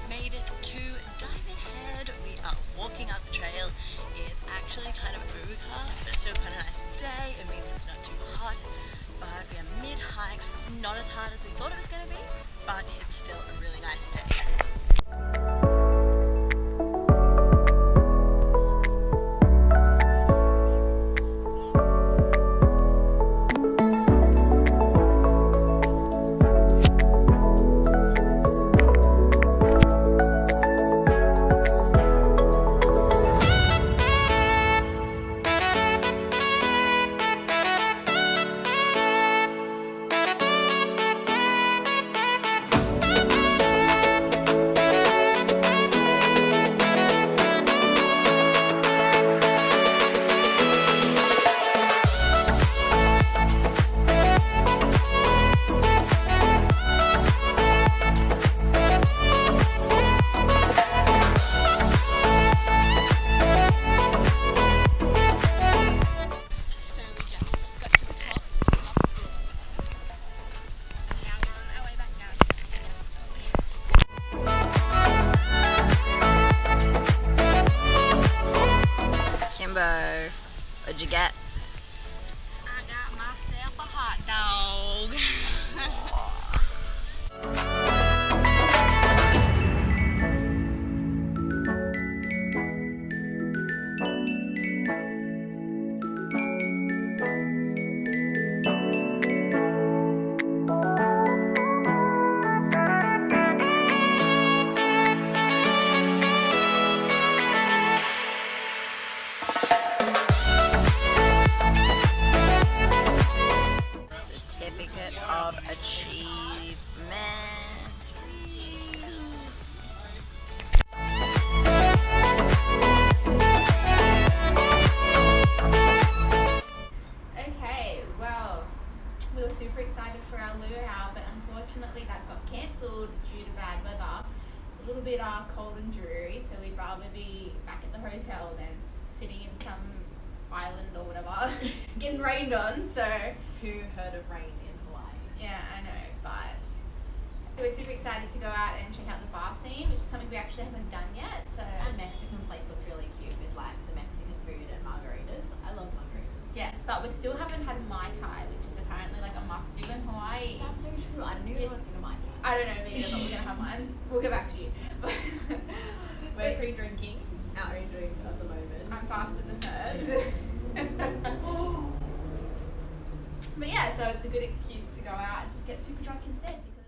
made it to Diamond Head. We are walking up the trail. It's actually kind of overcast, but it's still quite a nice day. It means it's not too hot, but we are mid-hike. It's not as hard as we thought it was going to be, but it's still a really nice day. What'd you get? I got myself a hot dog. Of achievement. Okay, well, we were super excited for our luau, but unfortunately that got cancelled due to bad weather. It's a little bit cold and dreary, so we'd rather be back at the hotel than sitting in some island or whatever, getting rained on. So who heard of rain in Hawaii? Yeah, I know, but we're super excited to go out and check out the bar scene, which is something we actually haven't done yet. So That Mexican place looks really cute with like the Mexican food and margaritas. I love margaritas. yes, but we still haven't had Mai Tai, which is apparently like a must-do in Hawaii. That's so true. I don't even know what's in a Mai Tai. I don't know me either, but we're gonna have one. We'll get back to you. We're free drinking our own drinks at the moment. I'm faster than her. But yeah, so it's a good excuse to go out and just get super drunk instead because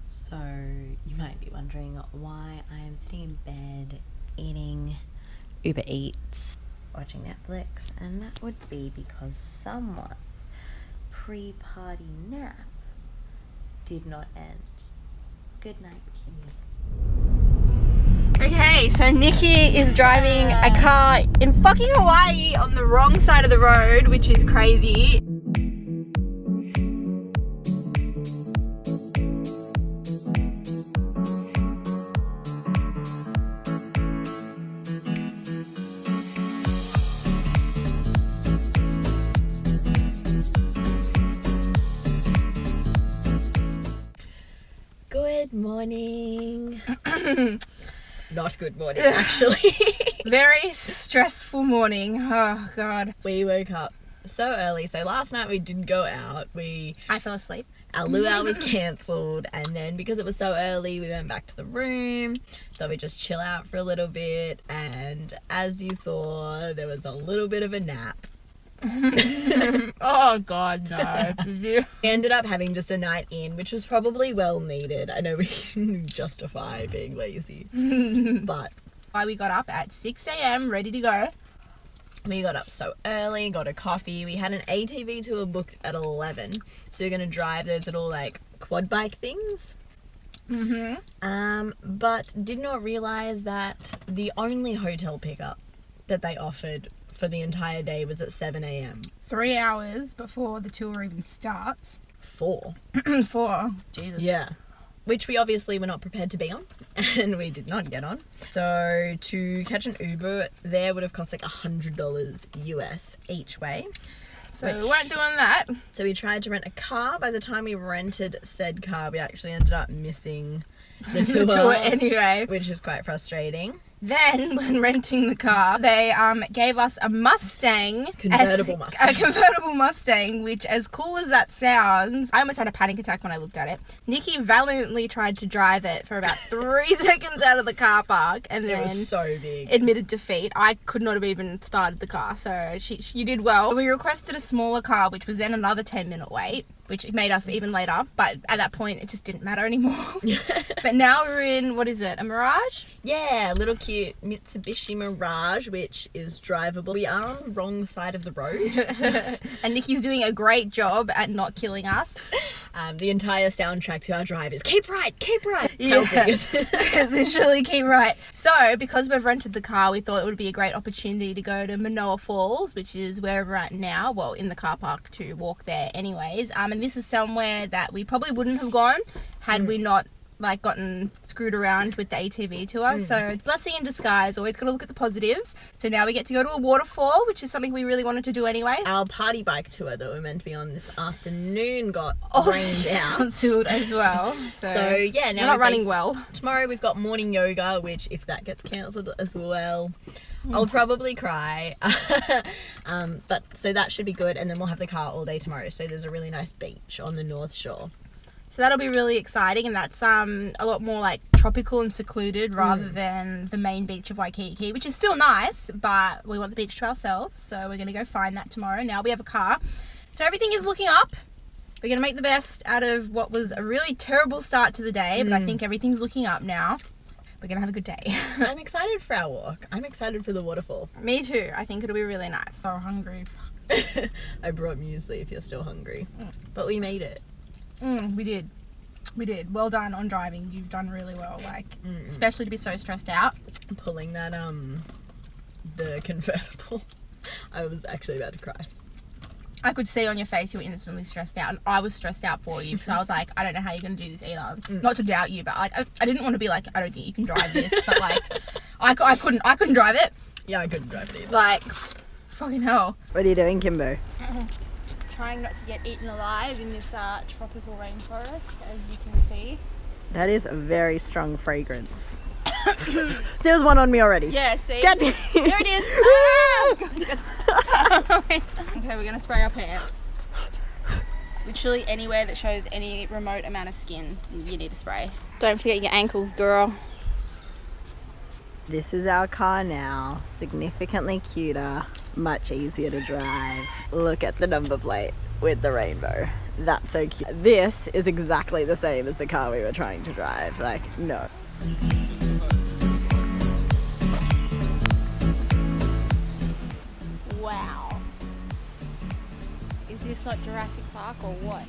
it's So you might be wondering why I am sitting in bed eating Uber Eats, watching Netflix, and that would be because someone's pre-party nap did not end. Good night, Kimmy. Okay, so Nikki is driving a car in fucking Hawaii on the wrong side of the road, which is crazy. Good morning. Not good morning, actually. Very stressful morning. Oh god. We woke up so early. So last night we didn't go out. I fell asleep. Our luau was cancelled, and then because it was so early, we went back to the room. So we just chill out for a little bit, and as you saw, there was a little bit of a nap. Oh god, no. We ended up having just a night in, which was probably well needed. I know we can justify being lazy, but Why we got up at 6 a.m. ready to go. we got up so early, got a coffee. We had an ATV tour booked at 11, so we're gonna drive those little like quad bike things. But did not realize that the only hotel pickup that they offered for the entire day was at 7 a.m. 3 hours before the tour even starts. 4. 4. Jesus. Yeah. Which we obviously were not prepared to be on, and we did not get on. So to catch an Uber there would have cost like $100 US each way. So we weren't doing that. So we tried to rent a car. By the time we rented said car, we actually ended up missing the tour anyway, which is quite frustrating. Then, when renting the car, they gave us a Mustang. A convertible Mustang, which, as cool as that sounds, I almost had a panic attack when I looked at it. Nikki valiantly tried to drive it for about 3 seconds out of the car park, and then it was so big. Admitted defeat. I could not have even started the car, so she did well. We requested a smaller car, which was then another 10-minute wait, which made us even later, but at that point it just didn't matter anymore. But now we're in, what is it, a Mirage? Yeah, little cute Mitsubishi Mirage, which is drivable. We are on the wrong side of the road. And Nikki's doing a great job at not killing us. The entire soundtrack to our drive is keep right. Yeah. Literally keep right. So, because we've rented the car, we thought it would be a great opportunity to go to Manoa Falls, which is where we're at now. Well, in the car park to walk there anyways. And this is somewhere that we probably wouldn't have gone had we not gotten screwed around with the ATV tour. So blessing in disguise, always got to look at the positives. So now we get to go to a waterfall, which is something we really wanted to do anyway. Our party bike tour that we're meant to be on this afternoon got rained out. Cancelled as well. So yeah, now we're not running well. Tomorrow we've got morning yoga, which if that gets cancelled as well, I'll probably cry. But so that should be good, and then we'll have the car all day tomorrow. So there's a really nice beach on the North Shore. So that'll be really exciting, and that's a lot more like tropical and secluded rather than the main beach of Waikiki, which is still nice, but we want the beach to ourselves, so we're going to go find that tomorrow. Now we have a car. So everything is looking up. We're going to make the best out of what was a really terrible start to the day, but I think everything's looking up now. We're going to have a good day. I'm excited for our walk. I'm excited for the waterfall. Me too. I think it'll be really nice. So hungry. I brought muesli if you're still hungry. But we made it. We did. Well done on driving. You've done really well, especially to be so stressed out. Pulling that, the convertible. I was actually about to cry. I could see on your face you were instantly stressed out, and I was stressed out for you because I was like, I don't know how you're going to do this either. Not to doubt you, but I didn't want to be like, I don't think you can drive this, but I couldn't drive it. Yeah, I couldn't drive it either. Fucking hell. What are you doing, Kimbo? Trying not to get eaten alive in this tropical rainforest, as you can see. That is a very strong fragrance. There was one on me already. Yeah, see? Get me! There it is! Okay, we're going to spray our pants. Literally anywhere that shows any remote amount of skin, you need to spray. Don't forget your ankles, girl. This is our car now. Significantly cuter, much easier to drive. Look at the number plate with the rainbow. That's so cute. This is exactly the same as the car we were trying to drive. No. Wow. Is this not Jurassic Park or what?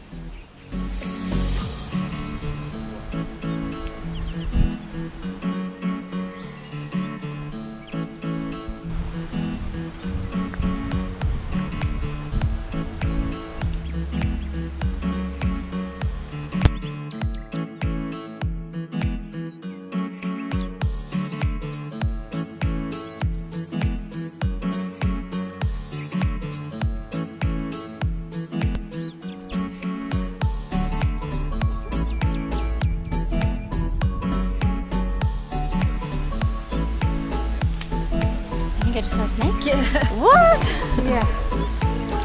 I just saw a snake? Yeah. What? Yeah.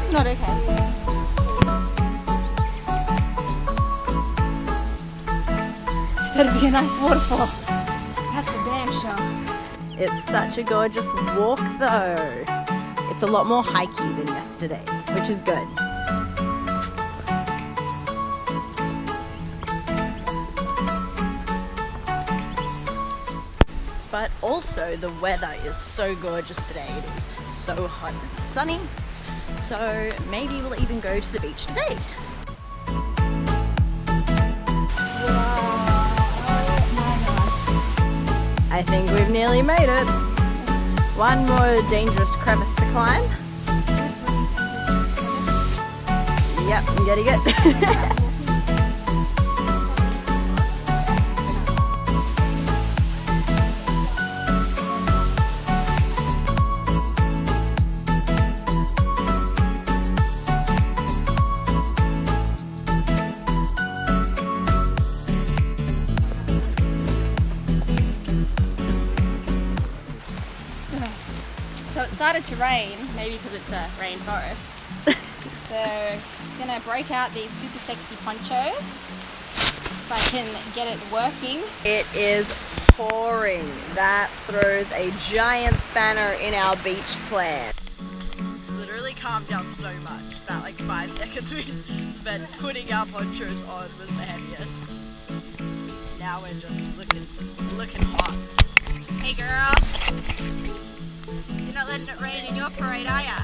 It's not okay. This better be a nice waterfall. That's for damn sure. It's such a gorgeous walk though. It's a lot more hikey than yesterday, which is good. But also the weather is so gorgeous today. It is so hot and sunny. So maybe we'll even go to the beach today. I think we've nearly made it. One more dangerous crevice to climb. Yep, I'm getting it. started to rain, maybe because it's a rainforest. So I'm gonna break out these super sexy ponchos if I can get it working. It is pouring. That throws a giant spanner in our beach plan. It's literally calmed down so much. That like 5 seconds we spent putting our ponchos on was the heaviest. Now we're just looking hot. Hey girl, you're not letting it rain in your parade, are ya?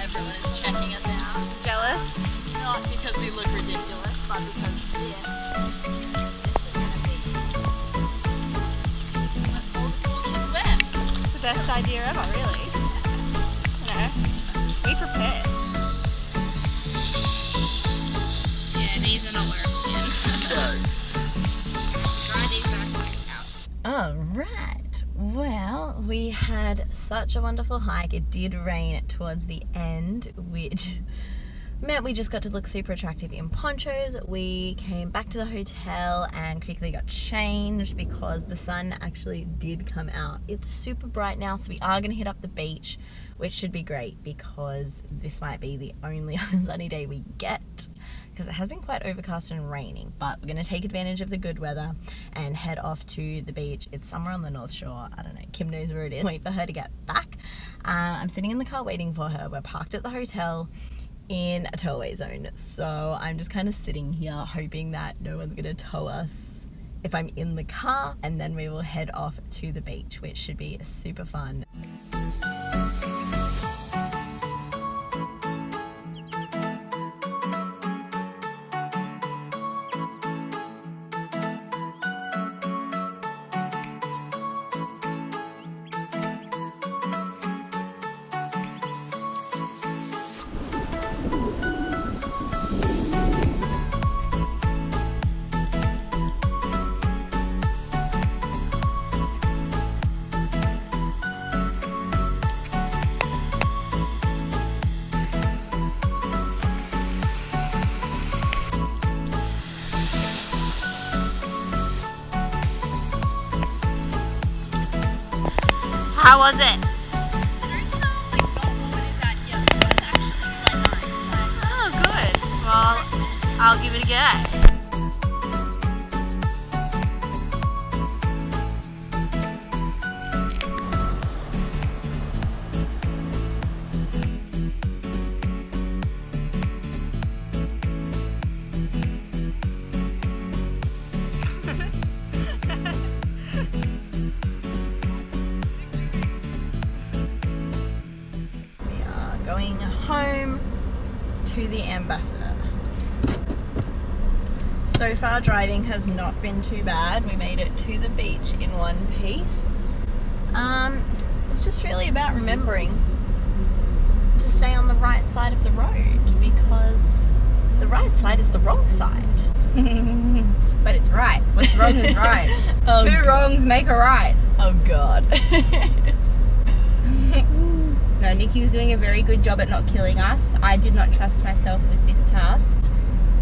Everyone is checking us out. Jealous? Not because we look ridiculous, but because It's the best idea ever, really. You know, we prepared. Yeah, these are not working. Try these back out. Alright, well, we had such a wonderful hike. It did rain towards the end, which meant we just got to look super attractive in ponchos. We came back to the hotel and quickly got changed because the sun actually did come out. It's super bright now, so we are going to hit up the beach, which should be great because this might be the only sunny day we get, because it has been quite overcast and raining. But we're going to take advantage of the good weather and head off to the beach. It's somewhere on the North Shore. I don't know, Kim knows where it is. Wait for her to get back. I'm sitting in the car waiting for her. We're parked at the hotel in a towaway zone, so I'm just kind of sitting here hoping that no one's going to tow us if I'm in the car, and then we will head off to the beach, which should be super fun. How was it? Oh, good. Well, I'll give it a go. Going home to the Ambassador. So far driving has not been too bad. We made it to the beach in one piece. It's just really about remembering to stay on the right side of the road, because the right side is the wrong side. But it's right. What's wrong is right. Oh, Two God. wrongs make a right. Oh God. No, Nikki's doing a very good job at not killing us. I did not trust myself with this task.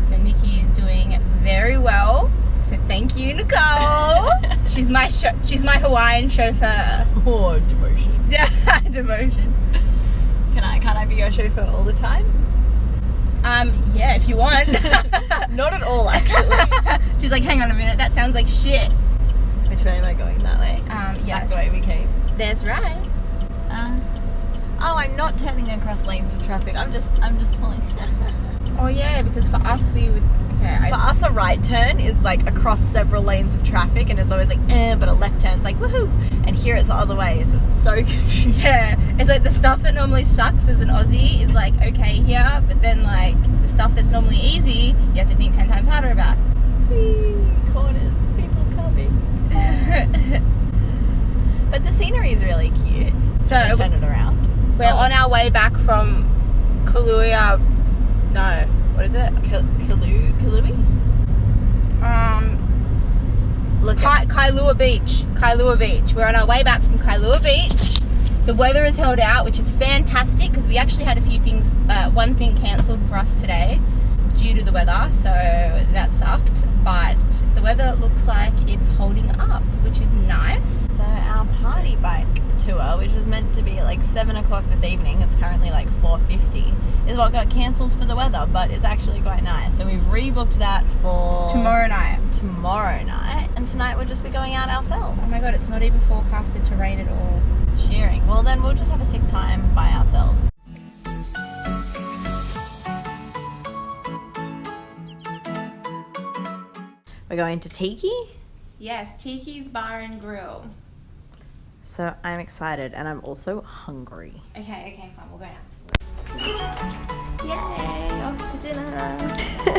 So Nikki is doing very well. So thank you, Nicole. She's my Hawaiian chauffeur. Oh, devotion. Devotion. Can't I be your chauffeur all the time? Yeah, if you want. Not at all, actually. She's like, hang on a minute, that sounds like shit. Which way am I going? That way? Yes. Back the way we came. That's right. Oh, I'm not turning across lanes of traffic. I'm just pulling. Oh yeah, because for us we would. Okay, For us, a right turn is like across several lanes of traffic, and it's always like, but a left turn's like, woohoo! And here it's the other way, so it's so confusing. Yeah, it's like the stuff that normally sucks as an Aussie is like okay here, but then like the stuff that's normally easy, you have to think 10 times harder about. Corners, people coming. But the scenery is really cute. So turn it around. we're on our way back from Kaluuya. No, what is it? Kailua? Kailua Beach. Kailua Beach. We're on our way back from Kailua Beach. The weather has held out, which is fantastic because we actually had a few things, one thing cancelled for us today due to the weather, so that sucked. But the weather looks like it's holding up, which is nice. So our party bike tour, which was meant to be at like 7 o'clock this evening, it's currently like 4:50, is what got cancelled for the weather, but it's actually quite nice. So we've rebooked that for Tomorrow night. And tonight we'll just be going out ourselves. Oh my god, it's not even forecasted to rain at all. Shearing. Well, then we'll just have a sick time by ourselves. We're going to Tiki. Yes, Tiki's Bar and Grill. So I'm excited and I'm also hungry. Okay, fine, we'll go now. Yay, off to dinner.